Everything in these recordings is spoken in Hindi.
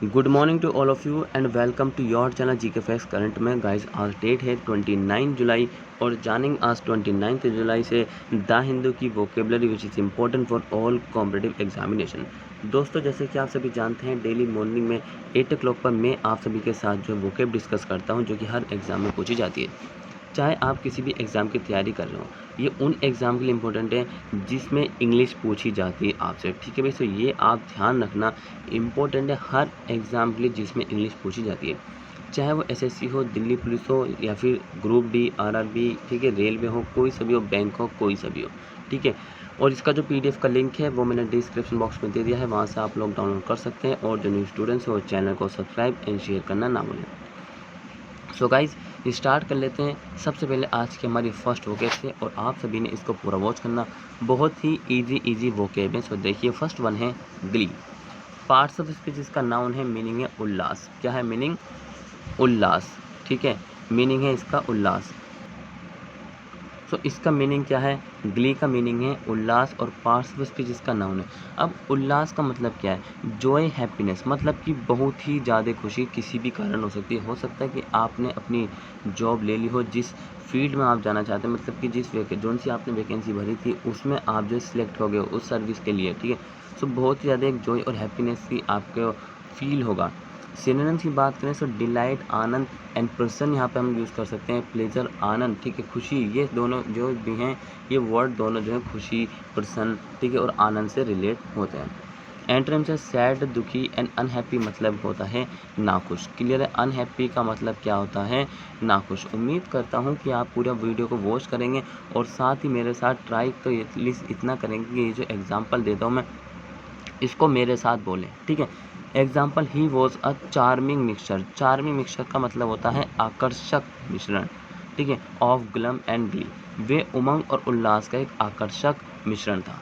Good morning to all of you and welcome to your channel GK facts current में। गाइस आज डेट है 29 जुलाई और जानिंग आज 29 जुलाई से द हिंदू की vocabulary which is important for all competitive examination. दोस्तों जैसे कि आप सभी जानते हैं डेली मॉर्निंग में 8 o'clock पर मैं आप सभी के साथ जो वोकेब डिस्कस करता हूं जो कि हर एग्ज़ाम में पूछी जाती है। चाहे आप किसी भी एग्ज़ाम की तैयारी कर रहे हो, ये उन एग्ज़ाम के लिए इम्पोर्टेंट है जिसमें इंग्लिश पूछी जाती है आपसे। ठीक है भाई, तो ये आप ध्यान रखना, इम्पोर्टेंट है हर एग्ज़ाम के लिए जिसमें इंग्लिश पूछी जाती है। चाहे वो एसएससी हो, दिल्ली पुलिस हो या फिर ग्रुप डी, आरआरबी, ठीक है, रेलवे हो, कोई सा भी हो, बैंक हो, कोई सा भी हो, ठीक है। और इसका जो पीडीएफ का लिंक है वो मैंने डिस्क्रिप्शन बॉक्स में दे दिया है, वहाँ से आप लोग डाउनलोड कर सकते हैं। और जो न्यू स्टूडेंट्स हैं वो चैनल को सब्सक्राइब एंड शेयर करना ना भूलें। सो गाइज स्टार्ट कर लेते हैं। सबसे पहले आज की हमारी फर्स्ट वोकेब है और आप सभी ने इसको पूरा वॉच करना, बहुत ही इजी वोकेब है। सो देखिए फर्स्ट वन है ग्ली। पार्ट्स ऑफ स्पीच इसका नाउन है, मीनिंग है उल्लास। क्या है मीनिंग? उल्लास, ठीक है, मीनिंग है इसका उल्लास। तो इसका मीनिंग क्या है? ग्ली का मीनिंग है उल्लास और पार्ट्स ऑफ स्पीच इसका नाउन है। अब उल्लास का मतलब क्या है? जॉय, हैप्पीनेस, मतलब कि बहुत ही ज़्यादा खुशी किसी भी कारण हो सकती है। हो सकता है कि आपने अपनी जॉब ले ली हो, जिस फील्ड में आप जाना चाहते हैं, मतलब कि जोन सी आपने वैकेंसी भरी थी उसमें आप जो सिलेक्ट हो गए उस सर्विस के लिए, ठीक है। सो बहुत ही ज़्यादा एक जॉय और हैप्पीनेस की आपको फील होगा। सिनोनिम्स की बात करें तो डिलाइट, आनंद एंड प्रसन्न यहाँ पे हम यूज़ कर सकते हैं। प्लेजर, आनंद, ठीक है, खुशी, ये दोनों जो भी हैं ये वर्ड दोनों जो है खुशी, प्रसन्न, ठीक है, और आनंद से रिलेट होते हैं। एंटोनिम्स है सैड, दुखी एंड अनहैप्पी, मतलब होता है नाखुश। क्लियर है? अनहैप्पी का मतलब क्या होता है? नाखुश। उम्मीद करता हूँ कि आप पूरा वीडियो को वॉच करेंगे और साथ ही मेरे साथ ट्राई तो एटलीस्ट इतना करेंगे कि ये जो एग्जाम्पल देता हूँ मैं इसको मेरे साथ बोलें, ठीक है। Example, he was a charming mixture. Charming mixture का मतलब होता है आकर्षक मिश्रण, ठीक है, ऑफ ग्लम एंड ग्ली। वे उमंग और उल्लास का एक आकर्षक मिश्रण था।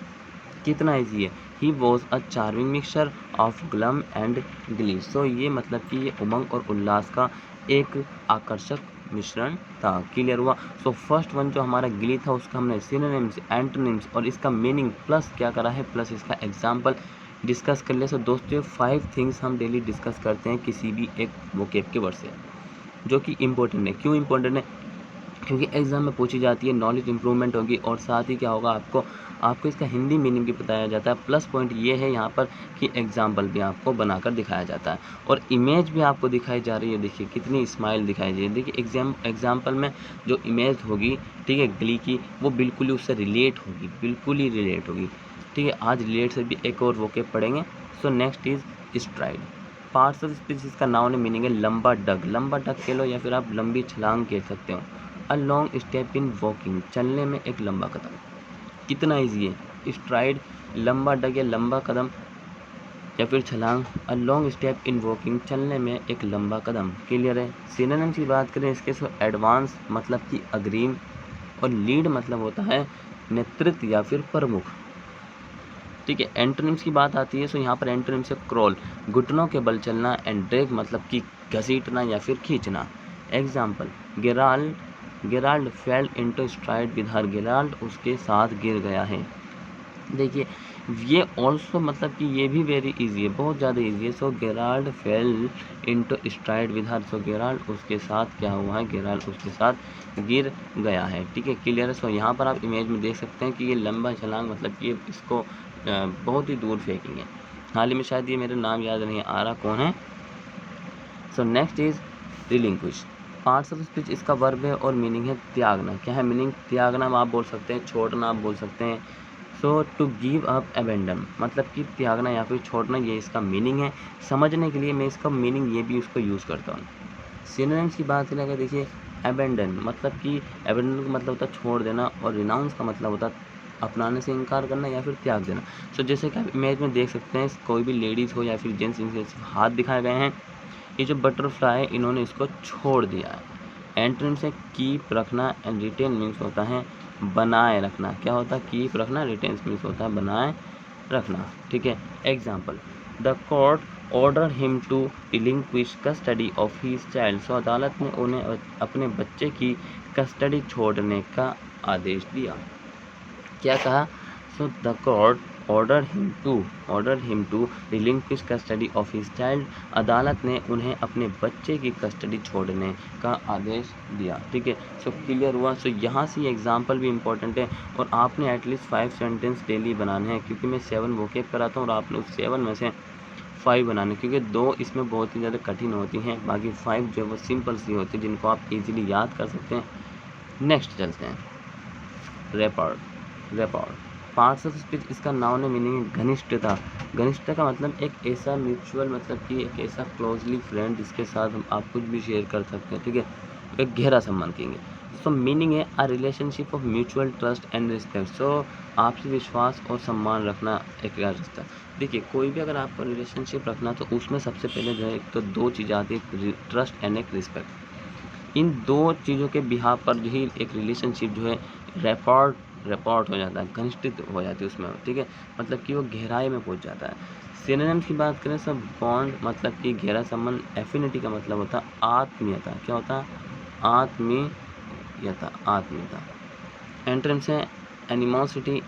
कितना ईजी है? He was a charming mixture of glam and glee. So ये मतलब कि ये उमंग और उल्लास का एक आकर्षक मिश्रण था। क्लियर हुआ? सो फर्स्ट वन जो हमारा ग्ली था उसका हमने सिनोनिम्स, एंटोनिम्स और इसका मीनिंग प्लस क्या करा है, प्लस इसका एग्जाम्पल डिस्कस कर ले। सो दोस्तों 5 थिंग्स हम डेली डिस्कस करते हैं किसी भी एक वोकेब के वर्ड से, जो कि इम्पोर्टेंट है। क्यों इम्पोर्टेंट है? क्योंकि एग्ज़ाम में पूछी जाती है, नॉलेज इंप्रूवमेंट होगी और साथ ही क्या होगा, आपको आपको इसका हिंदी मीनिंग भी बताया जाता है। प्लस पॉइंट ये है यहाँ पर कि एग्जाम्पल भी आपको बनाकर दिखाया जाता है और इमेज भी आपको दिखाई जा रही है। देखिए कितनी स्माइल दिखाई दे रही है। देखिए एग्जाम्पल में जो इमेज होगी, ठीक है, ग्ली की, वो बिल्कुल ही उससे रिलेट होगी, बिल्कुल ही रिलेट होगी, ठीक है। आज रिलेट से भी एक और वोकेब पढ़ेंगे। So next is STRIDE. Parts of speech इसका नाउन है, मीनिंग है लंबा डग। लंबा डग कह लो या फिर आप लंबी छलांग कह सकते हो। A long step in walking, चलने में एक लंबा कदम। कितना ईजी है? स्ट्राइड, लंबा डग या लंबा कदम या फिर छलांग। A long step in walking, चलने में एक लंबा कदम। क्लियर है? सिनोनिम्स की बात करें इसके, सो एडवांस मतलब कि अग्रिम और लीड मतलब होता है नेतृत्व या फिर प्रमुख, ठीक है। एंटोनिम्स की बात आती है, सो यहाँ पर एंटोनिम्स है क्रॉल, घुटनों के बल चलना, एंड ड्रैग मतलब कि घसीटना या फिर खींचना। Example, Gerald failed into stride with her. Gerald उसके साथ गिर गया है। देखिए ये ऑल्सो मतलब कि ये भी वेरी इजी है, बहुत ज़्यादा इजी है। So Gerald fell into stride with her. So Gerald उसके साथ क्या हुआ है? गेराल्ड उसके साथ गिर गया है, ठीक है। क्लियर है? सो यहाँ पर आप इमेज में देख सकते हैं कि ये लंबा छलांग मतलब कि इसको बहुत ही दूर फेंकेंगे। हाल ही में शायद ये मेरा नाम याद नहीं आ रहा कौन है। So next is relinquish. Parts of speech इसका वर्ब है और मीनिंग है त्यागना। क्या है मीनिंग? त्यागना आप बोल सकते हैं, छोड़ना आप बोल सकते हैं। सो टू गिव अप, अबेंडन, मतलब कि त्यागना या फिर छोड़ना, ये इसका मीनिंग है। समझने के लिए मैं इसका मीनिंग ये भी उसको यूज़ करता हूँ। सिनोनिम्स की बात करें अगर, देखिए अबेंडन मतलब कि अबेंडन का मतलब होता है छोड़ देना और रिनाउंस का मतलब होता है अपनाने से इनकार करना या फिर त्याग देना। सो जैसे कि आप इमेज में देख सकते हैं, कोई भी लेडीज़ हो या फिर जेंट्स, इनसे हाथ दिखाए गए हैं। ये जो बटरफ्लाई है इन्होंने इसको छोड़ दिया है। एंटोनिम से कीप, रखना, एंड रिटेन मीन्स होता है बनाए रखना। क्या होता है? कीप रखना, रिटेन मीन्स होता है बनाए रखना, ठीक है। Example, the court order him to relinquish custody of his child. So अदालत ने उन्हें अपने बच्चे की कस्टडी छोड़ने का आदेश दिया। क्या कहा? So the court order him to relinquish custody of his child, अदालत ने उन्हें अपने बच्चे की कस्टडी छोड़ने का आदेश दिया। ठीक है, सो क्लियर हुआ। सो यहाँ से ये एग्जाम्पल भी इंपॉर्टेंट है और आपने एटलीस्ट 5 सेंटेंस डेली बनाने हैं, क्योंकि मैं 7 वोकेब कराता हूँ और आपने उस 7 में से 5 बनाने, क्योंकि 2 इसमें बहुत ही ज़्यादा कठिन होती हैं, बाकी 5 जो है वो सिंपल सी होती है जिनको आप इजीली याद कर सकते हैं। नेक्स्ट चलते हैं, रेपॉर्ड पार्ट्स ऑफ स्पीच, इसका नाउन है, मीनिंग है घनिष्ठता। घनिष्ठता का मतलब एक ऐसा म्यूचुअल, मतलब कि एक ऐसा क्लोजली फ्रेंड जिसके साथ आप कुछ भी शेयर कर सकते हैं। ठीक है, एक गहरा संबंध कहेंगे। सो मीनिंग है a relationship of mutual trust and respect. So आपसी विश्वास और सम्मान रखना एक रिश्ता। देखिए, कोई भी अगर आपको रिलेशनशिप रखना तो उसमें सबसे पहले जो है एक तो 2 चीज़ें आती है, एक ट्रस्ट एंड एक रिस्पेक्ट। इन 2 चीज़ों के बिहाफ पर जो ही एक रिलेशनशिप जो है रेपॉर्ट हो जाता है, घनिष्ठित हो जाती है उसमें। ठीक है, मतलब कि वो गहराई में पहुंच जाता है। सिनोनिम्स की बात करें सब बॉन्ड मतलब कि गहरा संबंध, एफिनिटी का मतलब होता है आत्मीयता। क्या होता है? आत्मीयता। एंट्रेंस है एनिमोसिटी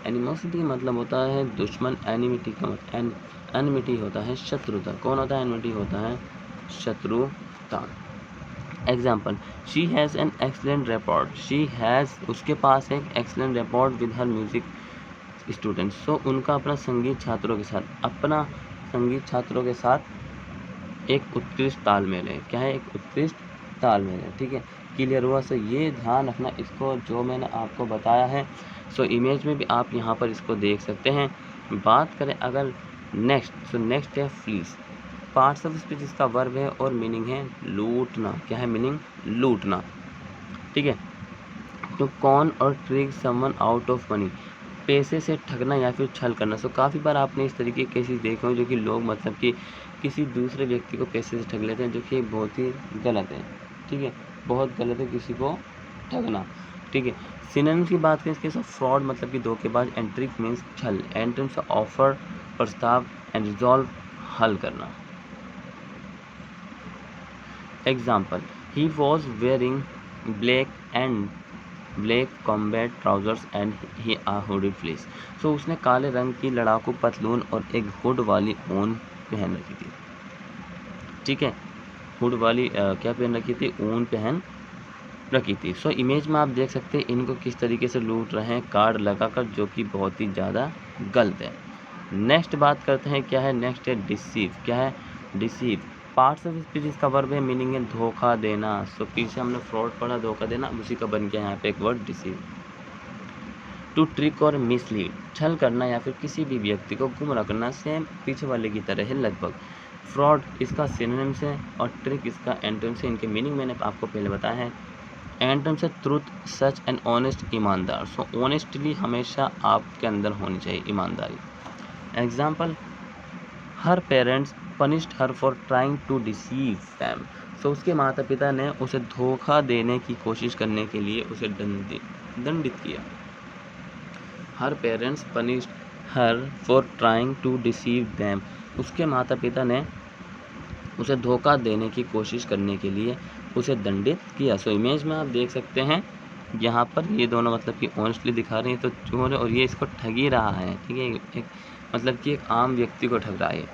का मतलब होता है दुश्मन, एनिमिटी होता है शत्रुता। कौन होता है? एनिमिटी होता है शत्रुता। Example, she has an excellent rapport, उसके पास एक excellent rapport with her music students. So उनका अपना संगीत छात्रों के साथ एक उत्कृष्ट तालमेल है। क्या है? एक उत्कृष्ट तालमेल है। ठीक है, क्लियर हुआ। सो ये ध्यान रखना इसको, जो मैंने आपको बताया है। सो इमेज में भी आप यहाँ पर इसको देख सकते हैं। बात करें अगर नेक्स्ट है फ्लीस। पार्ट्स ऑफ स्पीच इसका वर्ब है और मीनिंग है लूटना। क्या है मीनिंग? लूटना। ठीक है, तो कॉन और trick someone out of money, पैसे से ठगना या फिर छल करना। सो काफ़ी बार आपने इस तरीके के केसेस देखे हों जो कि लोग मतलब कि किसी दूसरे व्यक्ति को पैसे से ठग लेते हैं, जो कि बहुत ही गलत है। ठीक है, बहुत गलत है किसी को ठगना। ठीक है, सिनोनिम्स की बात करें इसके साथ फ्रॉड मतलब कि धोखेबाज, एंड ट्रिक मीन्स छल, एंड ऑफर प्रस्ताव, एंड रिजॉल्व हल करना। Example, he was wearing black combat trousers and he a hoodie fleece. So उसने काले रंग की लड़ाकू पतलून और एक हुड वाली ऊन पहन रखी थी। ठीक है, हुड वाली क्या पहन रखी थी? ऊन पहन रखी थी। सो इमेज में आप देख सकते हैं इनको किस तरीके से लूट रहे हैं कार्ड लगाकर, जो कि बहुत ही ज़्यादा गलत है। नेक्स्ट बात करते हैं, क्या है? नेक्स्ट है डिसीव। क्या है? डिसीव पार्ट्स ऑफ स्पीच इसका वर्ब है, मीनिंग है धोखा देना। सो पीछे हमने फ्रॉड पढ़ा, धोखा देना, उसी का बन गया यहाँ पे एक वर्ड डिसीव। टू ट्रिक और मिसलीड, छल करना या फिर किसी भी व्यक्ति को गुमराह करना, सेम पीछे वाले की तरह है लगभग। फ्रॉड इसका सिनोनिम्स है और ट्रिक इसका एंटोनिम्स है। इनके मीनिंग मैंने आपको पहले बताया है। एंटोनिम्स है ट्रूथ, सच एंड ऑनेस्ट, ईमानदार। सो ऑनेस्टली हमेशा आपके अंदर होनी चाहिए ईमानदारी। Example, her parents punished her for trying to deceive them. So उसके माता पिता ने उसे धोखा देने की कोशिश करने के लिए उसे दंडित किया। Her parents punished her for trying to deceive them, उसके माता पिता ने उसे धोखा देने की कोशिश करने के लिए उसे दंडित किया। सो इमेज में आप देख सकते हैं यहाँ पर ये दोनों मतलब कि ऑनेस्टली दिखा रहे हैं तो चोर है और ये इसको ठग ही रहा है। ठीक है, एक मतलब कि एक आम व्यक्ति को ठग रहा है।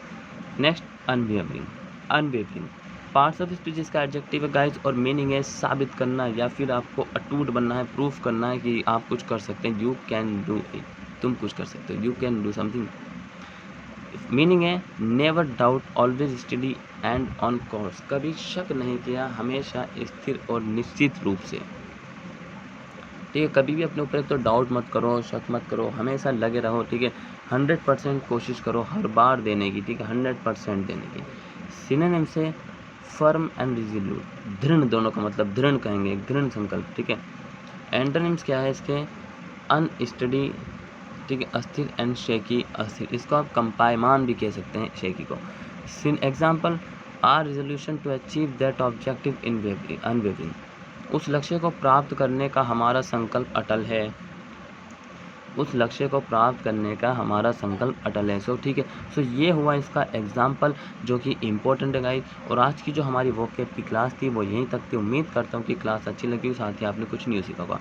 Next unwavering parts of speech इसका एडजेक्टिव है गाइस और मीनिंग है साबित करना या फिर आपको अटूट बनना है, प्रूफ करना है कि आप कुछ कर सकते हैं। यू कैन डू इट, तुम कुछ कर सकते हो। You can do something. Meaning है never doubt, always study and on course, कभी शक नहीं किया, हमेशा स्थिर और निश्चित रूप से। ठीक है, कभी भी अपने ऊपर तो डाउट मत करो, शक मत करो, हमेशा लगे रहो। ठीक है, 100% कोशिश करो हर बार देने की। ठीक है, 100% देने की। सिनोनिम से फर्म एंड रिजोल्यूट, दृढ़, दोनों का मतलब दृढ़ कहेंगे, दृढ़ संकल्प। ठीक है, एंटोनिम्स क्या है इसके? अनस्टडी, ठीक है, अस्थिर, एंड शेकी, अस्थिर। इसको आप कंपायमान भी कह सकते हैं शेकी को। Example, our resolution to achieve that objective unwavering, उस लक्ष्य को प्राप्त करने का हमारा संकल्प अटल है। उस लक्ष्य को प्राप्त करने का हमारा संकल्प अटल है। सो ठीक है, सो ये हुआ इसका एग्जाम्पल जो कि इम्पोर्टेंट है गाइस। और आज की जो हमारी वोकैब की क्लास थी वो यहीं तक थी। उम्मीद करता हूँ कि क्लास अच्छी लगी, साथ ही आपने कुछ न्यू सीखा होगा।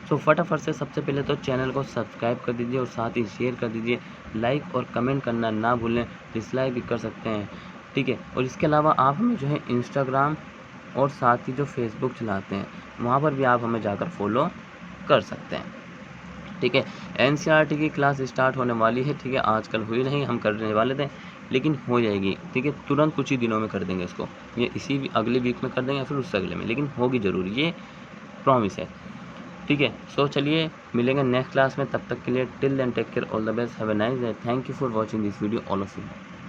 सो फटाफट से सबसे पहले तो चैनल को सब्सक्राइब कर दीजिए और साथ ही शेयर कर दीजिए, लाइक और कमेंट करना ना भूलें, डिसलाइक भी कर सकते हैं, ठीक है। और इसके अलावा आप हमें जो है इंस्टाग्राम और साथ ही जो फेसबुक चलाते हैं वहाँ पर भी आप हमें जाकर फॉलो कर सकते हैं, ठीक है। एनसीईआरटी की क्लास स्टार्ट होने वाली है, ठीक है। आजकल हुई नहीं, हम करने वाले थे लेकिन हो जाएगी, ठीक है। तुरंत कुछ ही दिनों में कर देंगे इसको, ये इसी अगले वीक में कर देंगे या फिर उससे अगले में, लेकिन होगी ज़रूर, ये प्रॉमिस है, ठीक है। सो चलिए मिलेंगे नेक्स्ट क्लास में, तब तक के लिए till then take care, all the best, have a nice day, thank you for watching this video all of you.